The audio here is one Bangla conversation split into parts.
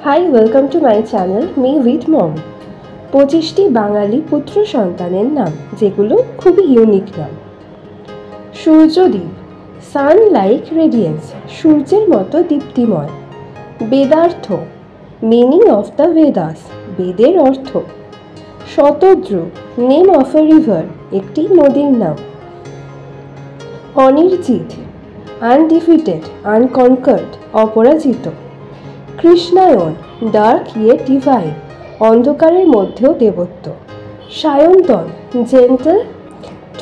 High, welcome to my channel me with mom. 25টি বাঙালি পুত্র সন্তানের নাম, যেগুলো খুবই ইউনিক নাম। সূর্যদীপ, সান লাইক রেডিয়েন্স, সূর্যের মতো দীপ্তিময়। বেদার্থ, মিনিং অফ দ্য বেদাস, বেদের অর্থ। Shatadru, name of A river, একটি নদীর নাম। অনির্জিত, আনডিফিটেড, আনকনকার্ড, অপরাজিত। কৃষ্ণায়ন, ডার্ক ইয়েট ডিভাইন, অন্ধকারের মধ্যেও দেবত্ব। সায়ন্তন, জেন্টল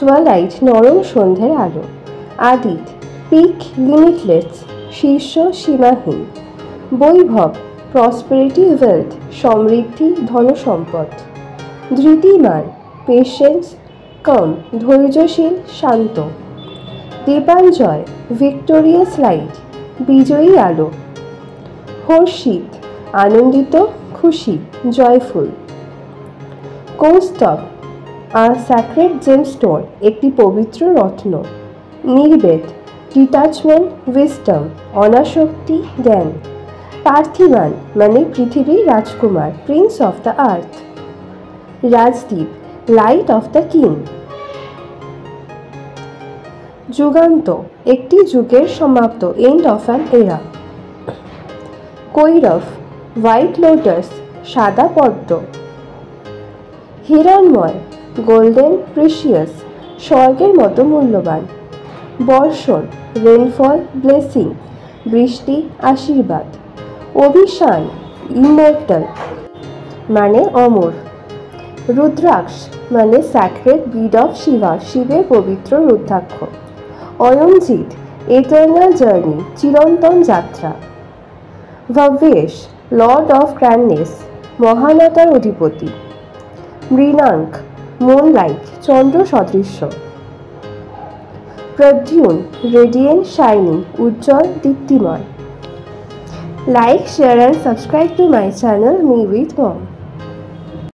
টুয়ালাইট, নরম সন্ধ্যের আলো। আদিত, পিক লিমিটলেস, শীর্ষ সীমাহীন। বৈভব, প্রসপেরিটি ওয়েলথ, সমৃদ্ধি ধনসম্পদ। ধৃতিমান, পেশেন্স কম, ধৈর্যশীল শান্ত। দীপাঞ্জয়, ভিক্টোরিয়াস লাইট, বিজয়ী আলো। হর্ষিত, আনন্দিত, খুশি, জয়ফুল। কৌস্তব, আ স্যাক্রেড জেমস্টোন, একটি পবিত্র রত্ন। নির্বেদ, ডিটাচমেন্ট, উইজডম, অনাসক্তি, জ্ঞান। পার্থিবান মানে পৃথিবীর রাজকুমার, prince of the earth. Rajdeep, light of the king. Yugant, একটি যুগের সমাপ্ত, এন্ড অফ অ্যান এরা। কৈরব, হোয়াইট লোটাস, সাদা পদ্ম। হিরণময়, গোল্ডেন প্রেশিয়াস, স্বর্গের মতো মূল্যবান। বর্ষণ, রেনফল, ব্লেসিং, বৃষ্টি, আশীর্বাদ। অভিশান, ইমর্টাল মানে অমর। রুদ্রাক্ষ মানে স্যাক্রেড বিড অফ শিবা, শিবের পবিত্র রুদ্রাক্ষ। অয়নজিৎ, এটার্নাল জার্নি, চিরন্তন যাত্রা। ভব্যেশ, লর্ড অফ গ্র্যান্ডনেস, মহানতার অধিপতি। মৃণাঙ্ক, মুনলাইট, চন্দ্র সদৃশ্য। প্রদ্যুন, রেডিয়েন্ট, শাইনিং, উজ্জ্বল, দীপ্তিময়। Like, share and subscribe to my channel me with mom.